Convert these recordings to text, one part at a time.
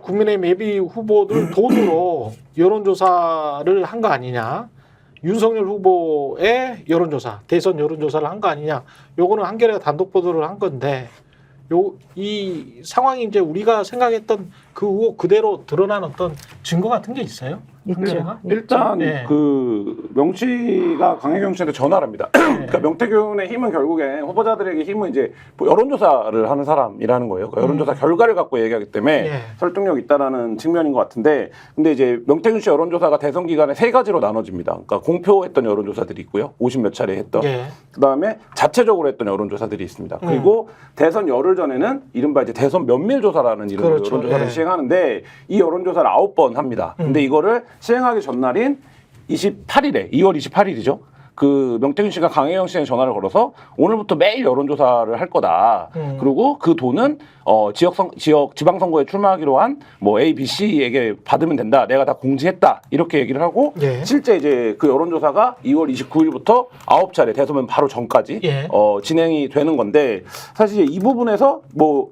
국민의힘 예비 후보들 돈으로 여론조사를 한 거 아니냐. 윤석열 후보의 여론조사, 대선 여론조사를 한 거 아니냐. 요거는 한겨레가 단독 보도를 한 건데 이 상황이 이제 우리가 생각했던 그 의혹 그대로 드러난 어떤 증거 같은 게 있어요? 있죠. 일단 네. 그 명치가 강혜경 씨한테 전화를 합니다. 그러니까 명태균의 힘은 결국에 후보자들에게 힘은 이제 여론조사를 하는 사람이라는 거예요. 그러니까 여론조사 결과를 갖고 얘기하기 때문에 네. 설득력 있다라는 측면인 것 같은데, 근데 이제 명태균 씨 여론조사가 대선 기간에 세 가지로 나눠집니다. 그러니까 공표했던 여론조사들이 있고요, 50몇 차례 했던. 네. 그 다음에 자체적으로 했던 여론조사들이 있습니다. 그리고 대선 열흘 전에는 이른바 이제 대선 면밀조사라는 이런 그렇죠. 여론조사를 네. 시행하는데, 이 여론조사를 9번 합니다. 근데 이거를 시행하기 전날인 28일에 2월 28일이죠. 그 명태균 씨가 강혜경 씨에 전화를 걸어서 오늘부터 매일 여론조사를 할 거다. 그리고 그 돈은 지방선거에 출마하기로 한 뭐 A, B, C에게 받으면 된다. 내가 다 공지했다. 이렇게 얘기를 하고 예. 실제 이제 그 여론조사가 2월 29일부터 9차례 대선은 바로 전까지 예. 진행이 되는 건데, 사실 이 부분에서 뭐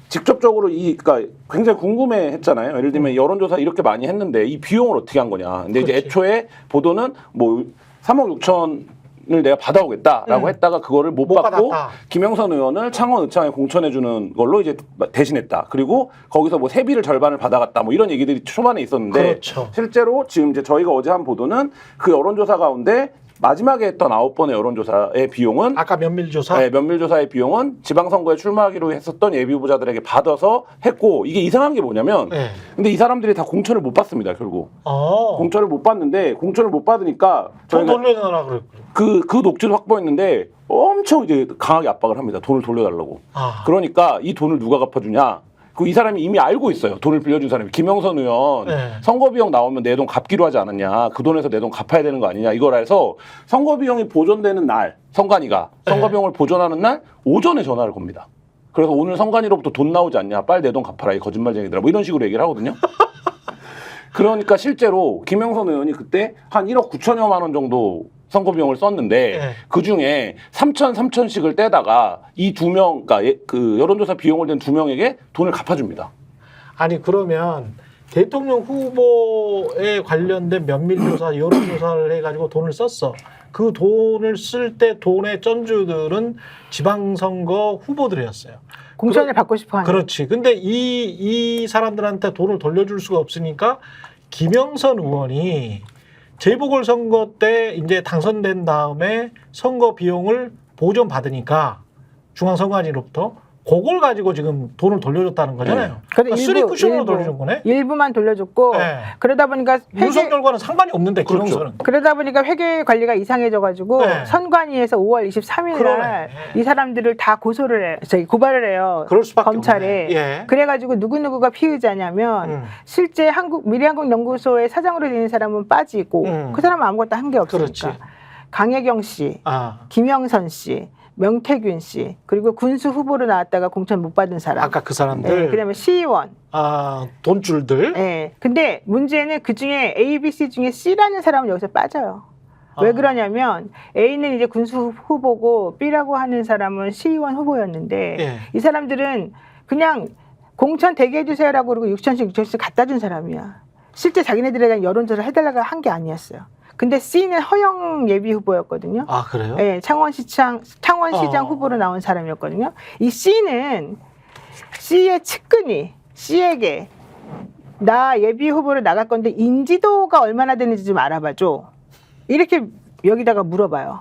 직접적으로 그러니까 굉장히 궁금해했잖아요. 예를 들면 여론조사 이렇게 많이 했는데 이 비용을 어떻게 한 거냐. 근데 이제 그렇지. 애초에 보도는 뭐 3억 6천을 내가 받아오겠다라고 했다가 그거를 못 받고 받았다. 김영선 의원을 창원 의창에 공천해주는 걸로 이제 대신했다. 그리고 거기서 뭐 세비를 절반을 받아갔다. 뭐 이런 얘기들이 초반에 있었는데, 그렇죠. 실제로 지금 이제 저희가 어제 한 보도는 그 여론조사 가운데 마지막에 했던 9번의 여론조사의 비용은 아까 면밀조사. 네, 면밀조사의 비용은 지방선거에 출마하기로 했었던 예비후보자들에게 받아서 했고, 이게 이상한 게 뭐냐면 네. 근데 이 사람들이 다 공천을 못 받습니다. 결국 어. 공천을 못 받는데, 공천을 못 받으니까 돈 저희가 돌려놔라 그랬고. 그 녹취를 확보했는데 엄청 이제 강하게 압박을 합니다. 돈을 돌려달라고. 아. 그러니까 이 돈을 누가 갚아주냐. 이 사람이 이미 알고 있어요. 돈을 빌려준 사람이. 김영선 의원 네. 선거비용 나오면 내 돈 갚기로 하지 않았냐. 그 돈에서 내 돈 갚아야 되는 거 아니냐. 이걸 해서 선거비용이 보존되는 날, 선관위가 선거비용을 보존하는 날 오전에 전화를 겁니다. 그래서 오늘 선관위로부터 돈 나오지 않냐. 빨리 내 돈 갚아라. 이 거짓말쟁이들아. 뭐 이런 식으로 얘기를 하거든요. 그러니까 실제로 김영선 의원이 그때 한 1억 9천여만 원 정도 선거비용을 썼는데, 네. 그중에 3천씩을 떼다가 이 두 명, 그러니까 그 여론조사 비용을 댄 두 명에게 돈을 갚아줍니다. 아니 그러면 대통령 후보에 관련된 면밀조사, 여론조사를 해가지고 돈을 썼어. 그 돈을 쓸 때 돈의 쩐주들은 지방선거 후보들이었어요. 공천을 받고 싶어 하는. 그렇지. 근데 이 사람들한테 돈을 돌려줄 수가 없으니까 김영선 의원이 재보궐선거 때 이제 당선된 다음에 선거 비용을 보전 받으니까 중앙선관위로부터 그걸 가지고 지금 돈을 돌려줬다는 거잖아요. 그러니까 쓰리 쿠션으로 돌려준 거네. 일부만 돌려줬고, 네. 그러다 보니까 윤석열과는 상관이 없는데 그렇죠. 김영선은. 그러다 보니까 회계 관리가 이상해져가지고 네. 선관위에서 5월 23일 그러네. 날 이 사람들을 다 고발을 해요. 그럴 수밖에 검찰에. 없네. 예. 그래가지고 누구누구가 피의자냐면 실제 미래한국연구소의 사장으로 되는 사람은 빠지고 그 사람은 아무것도 한 게 없으니까. 그렇지. 강혜경 씨, 아, 김영선 씨, 명태균 씨, 그리고 군수 후보로 나왔다가 공천 못 받은 사람. 아까 그 사람들. 네, 그다음에 시의원. 아, 돈줄들. 네. 근데 문제는 그 중에 A, B, C 중에 C라는 사람은 여기서 빠져요. 왜 아. 그러냐면 A는 이제 군수 후보고 B라고 하는 사람은 시의원 후보였는데 예. 이 사람들은 그냥 공천 대기해 주세요라고 그러고 6천씩 갖다 준 사람이야. 실제 자기네들에 대한 여론조사를 해달라고 한 게 아니었어요. 근데 C는 허영 예비 후보였거든요. 아, 그래요? 네, 창원시장 후보로 나온 사람이었거든요. 이 C는 C의 측근이 C에게 나 예비 후보로 나갈 건데 인지도가 얼마나 되는지 좀 알아봐줘. 이렇게 여기다가 물어봐요.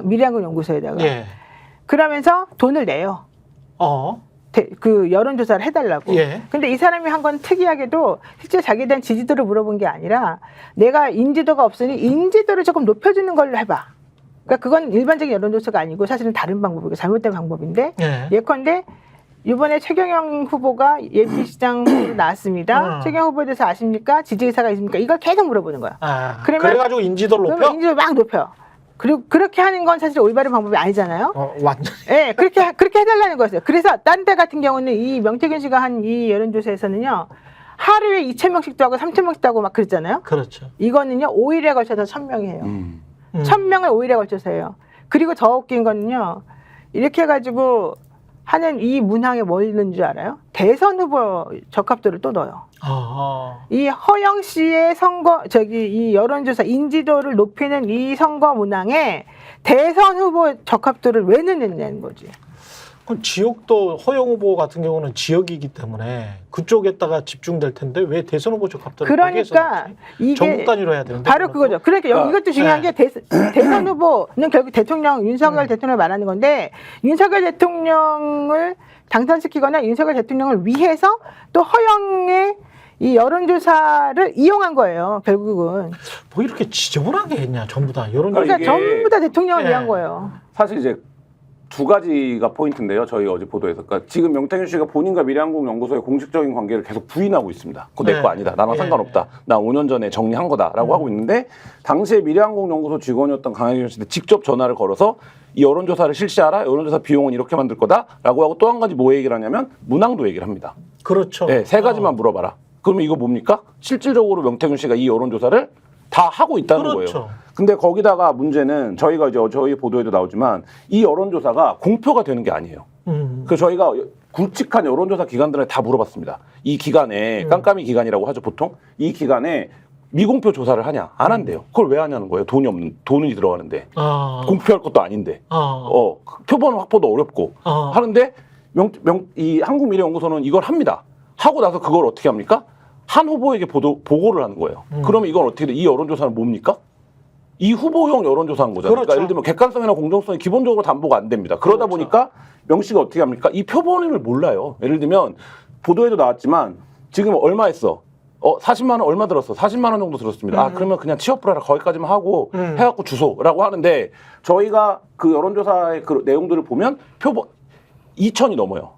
미래한국연구소에다가. 예. 그러면서 돈을 내요. 그 여론조사를 해달라고. 예. 근데 이 사람이 한 건 특이하게도 실제 자기에 대한 지지도를 물어본 게 아니라 내가 인지도가 없으니 인지도를 조금 높여주는 걸로 해봐. 그러니까 그건 일반적인 여론조사가 아니고 사실은 다른 방법이고 잘못된 방법인데 예. 예컨대 이번에 최경영 후보가 예비시장 후보로 나왔습니다. 최경영 후보에 대해서 아십니까? 지지의사가 있습니까? 이걸 계속 물어보는 거야. 아, 그러면- 그래가지고 인지도를 높여? 그러면 인지도를 막 높여. 그리고 그렇게 하는 건 사실 올바른 방법이 아니잖아요. 완전. 네, 그렇게 해달라는 거였어요. 그래서 딴 데 같은 경우는 이 명태균 씨가 한 이 여론조사에서는요, 하루에 2,000명씩도 하고 3,000명씩도 하고 막 그랬잖아요. 그렇죠. 이거는요, 5일에 걸쳐서 1,000명이에요. 1,000명을 5일에 걸쳐서 해요. 그리고 더 웃긴 거는요, 이렇게 해가지고 하는 이 문항에 뭐 있는 줄 알아요? 대선 후보 적합도를 또 넣어요. 이 허영 씨의 이 여론조사 인지도를 높이는 이 선거 문항에 대선 후보 적합도를 왜 넣느냐는 거지. 그럼 지역도 허영 후보 같은 경우는 지역이기 때문에 그쪽에다가 집중될 텐데 왜 대선 후보 적합도를 그러니까 이게 전국 단위로 해야 되는데 바로 그거죠. 그러니까 이것도 중요한 게 대선 후보는 결국 윤석열 대통령을 말하는 건데 윤석열 대통령을 당선시키거나 윤석열 대통령을 위해서 또 허영의 이 여론조사를 이용한 거예요. 결국은. 뭐 이렇게 지저분하게 했냐 전부 다 여론조사. 그러니까 이게- 전부 다 대통령을 위한 거예요. 사실 이제 두 가지가 포인트인데요. 저희 어제 보도에서. 그러니까 지금 명태균 씨가 본인과 미래한국연구소의 공식적인 관계를 계속 부인하고 있습니다. 그거 내 거 아니다. 나랑 상관없다. 나 5년 전에 정리한 거다라고 하고 있는데 당시에 미래한국연구소 직원이었던 강혜경 씨한테 직접 전화를 걸어서 이 여론조사를 실시하라. 여론조사 비용은 이렇게 만들 거다라고 하고 또 한 가지 뭐 얘기를 하냐면 문항도 얘기를 합니다. 그렇죠. 네, 세 가지만 물어봐라. 그러면 이거 뭡니까? 실질적으로 명태균 씨가 이 여론조사를 다 하고 있다는 그렇죠. 거예요. 근데 거기다가 문제는 저희가 이제 저희 보도에도 나오지만 이 여론조사가 공표가 되는 게 아니에요. 그래서 저희가 굵직한 여론조사 기관들에 다 물어봤습니다. 이 기간에 깜깜이 기간이라고 하죠 보통. 이 기간에 미공표 조사를 하냐? 안 한대요. 그걸 왜 하냐는 거예요. 돈이 들어가는데 공표할 것도 아닌데. 표본 확보도 어렵고 하는데 이 한국미래연구소는 이걸 합니다. 하고 나서 그걸 어떻게 합니까? 한 후보에게 보고를 하는 거예요. 그러면 이건 어떻게 돼? 이 여론조사는 뭡니까? 이 후보용 여론조사한 거잖아요. 그렇죠. 그러니까 예를 들면 객관성이나 공정성이 기본적으로 담보가 안 됩니다. 그러다 그렇죠. 보니까 명 씨가 어떻게 합니까? 이 표본을 몰라요. 예를 들면 보도에도 나왔지만 지금 얼마 했어? 40만 원 얼마 들었어? 40만 원 정도 들었습니다. 아, 그러면 그냥 취업을 하라. 거기까지만 하고 해갖고 주소라고 하는데 저희가 그 여론조사의 그 내용들을 보면 표본 2천이 넘어요.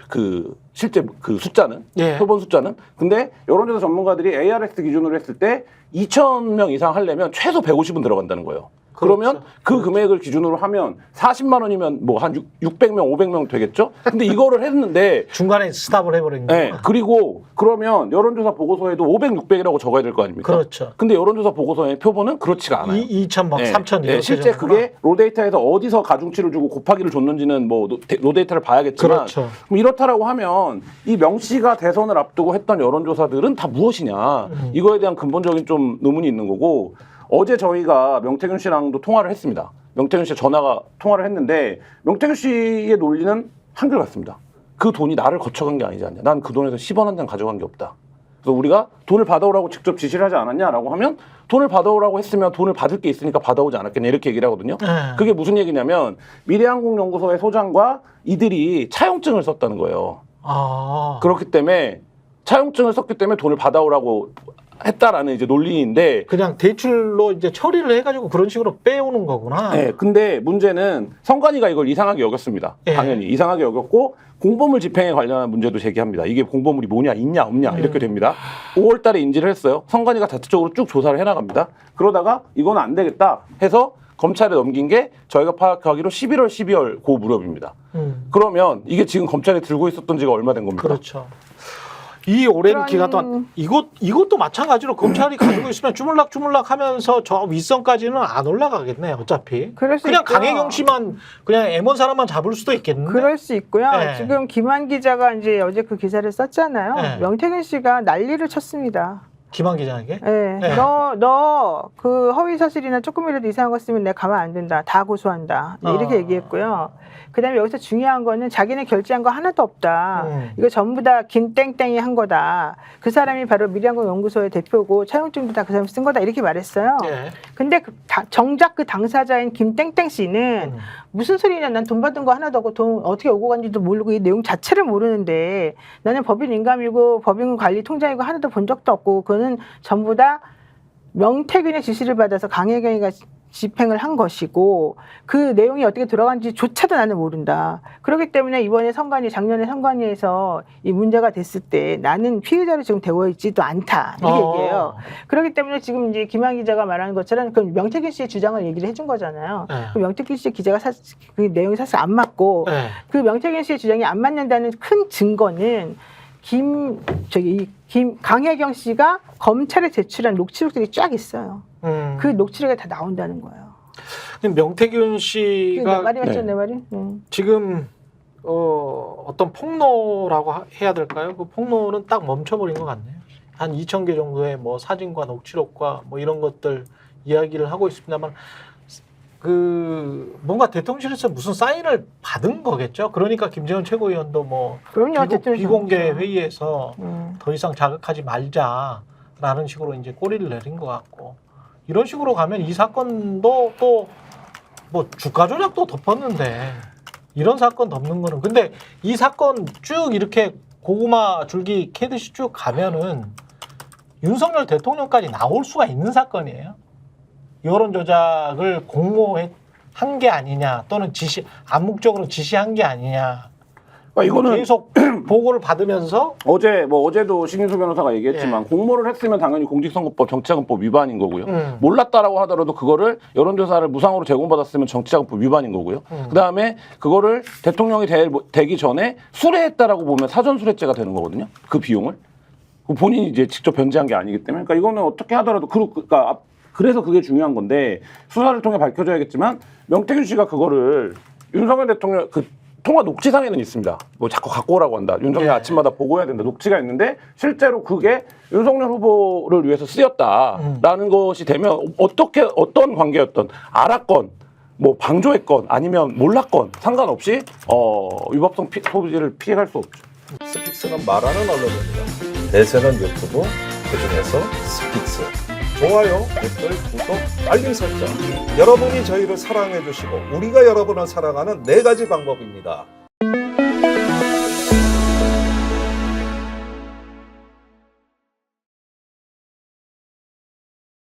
그 실제 그 숫자는 표본 숫자는 근데 여론조사 전문가들이 ARS 기준으로 했을 때 2,000명 이상 하려면 최소 150은 들어간다는 거예요. 그러면 그 금액을 기준으로 하면 40만 원이면 뭐 한 600명, 500명 되겠죠? 근데 이거를 했는데 중간에 스탑을 해버린 거예요. 네, 그리고 그러면 여론조사 보고서에도 500, 600이라고 적어야 될 거 아닙니까? 그렇죠. 근데 여론조사 보고서의 표본은 그렇지가 않아요. 2천 막 네. 3천 네, 이렇게 실제 되는구나. 그게 로데이터에서 어디서 가중치를 주고 곱하기를 줬는지는 뭐 로데이터를 봐야겠지만 그렇죠. 그럼 이렇다라고 하면 이 명 씨가 대선을 앞두고 했던 여론조사들은 다 무엇이냐 이거에 대한 근본적인 좀 의문이 있는 거고 어제 저희가 명태균 씨랑도 통화를 했습니다. 명태균 씨 전화가 통화를 했는데 명태균 씨의 논리는 한결같습니다. 그 돈이 나를 거쳐간 게 아니지 않냐. 난 그 돈에서 10원 한 장 가져간 게 없다. 그래서 우리가 돈을 받아오라고 직접 지시를 하지 않았냐라고 하면 돈을 받아오라고 했으면 돈을 받을 게 있으니까 받아오지 않았겠냐 이렇게 얘기를 하거든요. 그게 무슨 얘기냐면 미래한국연구소의 소장과 이들이 차용증을 썼다는 거예요. 그렇기 때문에 차용증을 썼기 때문에 돈을 받아오라고 했다라는 이제 논리인데 그냥 대출로 이제 처리를 해가지고 그런 식으로 빼오는 거구나. 네, 근데 문제는 선관위가 이걸 이상하게 여겼습니다. 예. 당연히 이상하게 여겼고 공보물 집행에 관련한 문제도 제기합니다. 이게 공보물이 뭐냐 있냐 없냐 이렇게 됩니다. 5월 달에 인지를 했어요. 선관위가 자체적으로 쭉 조사를 해나갑니다. 그러다가 이건 안 되겠다 해서 검찰에 넘긴 게 저희가 파악하기로 11월, 12월 그 무렵입니다. 그러면 이게 지금 검찰에 들고 있었던 지가 얼마 된 겁니까? 그렇죠. 이 오랜 기간 동안 이것도 마찬가지로 검찰이 가지고 있으면 주물럭주물럭 하면서 저 윗선까지는 안 올라가겠네 어차피. 그럴 수 그냥 있고요. 강혜경 씨만 그냥 M1 사람만 잡을 수도 있겠는데. 그럴 수 있고요. 네. 지금 김한 기자가 이제 어제 그 기사를 썼잖아요. 네. 명태균 씨가 난리를 쳤습니다. 김한 기자에게. 네. 네. 너 그 허위 사실이나 조금이라도 이상한 거 쓰면 내가 가만 안 둔다. 다 고소한다. 네, 이렇게 얘기했고요. 그다음에 여기서 중요한 거는 자기는 결제한 거 하나도 없다. 이거 전부 다 김땡땡이 한 거다. 그 사람이 바로 미래한국연구소의 대표고 차용증도 다 그 사람이 쓴 거다. 이렇게 말했어요. 예. 근데 정작 그 당사자인 김땡땡 씨는 무슨 소리냐. 난 돈 받은 거 하나도 없고 돈 어떻게 오고 간지도 모르고 이 내용 자체를 모르는데 나는 법인 인감이고 법인 관리 통장이고 하나도 본 적도 없고 그거는 전부 다 명태균의 지시를 받아서 강혜경이가 집행을 한 것이고 그 내용이 어떻게 들어간지조차도 나는 모른다. 그렇기 때문에 이번에 작년에 선관위에서 이 문제가 됐을 때 나는 피의자로 지금 되어 있지도 않다. 이렇게 얘기해요. 그렇기 때문에 지금 이제 김한 기자가 말하는 것처럼 그 명태균 씨의 주장을 얘기를 해준 거잖아요. 네. 그 명태균 씨의 기자가 그 내용이 사실 안 맞고 네. 그 명태균 씨의 주장이 안 맞는다는 큰 증거는 강혜경 씨가 검찰에 제출한 녹취록들이 쫙 있어요. 그 녹취록에 다 나온다는 거예요. 명태균 내 씨가 말이 맞죠, 네. 내 말이? 지금 어떤 폭로라고 해야 될까요? 그 폭로는 딱 멈춰버린 것 같네요. 한 2,000개 정도의 뭐 사진과 녹취록과 뭐 이런 것들 이야기를 하고 있습니다만 그 뭔가 대통령실에서 무슨 사인을 받은 거겠죠. 그러니까 김재원 최고위원도 뭐 그럼요. 비공개 회의에서 음. 더 이상 자극하지 말자라는 식으로 이제 꼬리를 내린 것 같고 이런 식으로 가면 이 사건도 또 뭐 주가 조작도 덮었는데 이런 사건 덮는 거는 근데 이 사건 쭉 이렇게 고구마 줄기 캐듯이 쭉 가면은 윤석열 대통령까지 나올 수가 있는 사건이에요. 여론 조작을 공모한 게 아니냐 또는 암묵적으로 지시한 게 아니냐. 그러니까 이거는 계속 보고를 받으면서 어제도 신인수 변호사가 얘기했지만 공모를 했으면 당연히 공직선거법, 정치자금법 위반인 거고요. 몰랐다라고 하더라도 그거를 여론조사를 무상으로 제공받았으면 정치자금법 위반인 거고요. 그다음에 그거를 대통령이 되기 전에 수뢰했다라고 보면 사전 수뢰죄가 되는 거거든요. 그 비용을 본인이 이제 직접 변제한 게 아니기 때문에 그러니까 이거는 어떻게 하더라도 그러니까 그래서 그게 중요한 건데 수사를 통해 밝혀져야겠지만 명태균 씨가 그거를 윤석열 대통령 그 통화 녹취상에는 있습니다. 뭐 자꾸 갖고 오라고 한다. 윤석열 아침마다 보고해야 된다. 녹취가 있는데 실제로 그게 윤석열 후보를 위해서 쓰였다라는 것이 되면 어떤 관계였던 알았건 뭐 방조했건 아니면 몰랐건 상관없이 위법성 소지를 피해갈 수 없죠. 스픽스는 말하는 언론입니다. 대세는 유튜브, 그중에서 스픽스. 좋아요, 댓글, 구독, 알림 설정. 여러분이 저희를 사랑해 주시고 우리가 여러분을 사랑하는 4가지 방법입니다.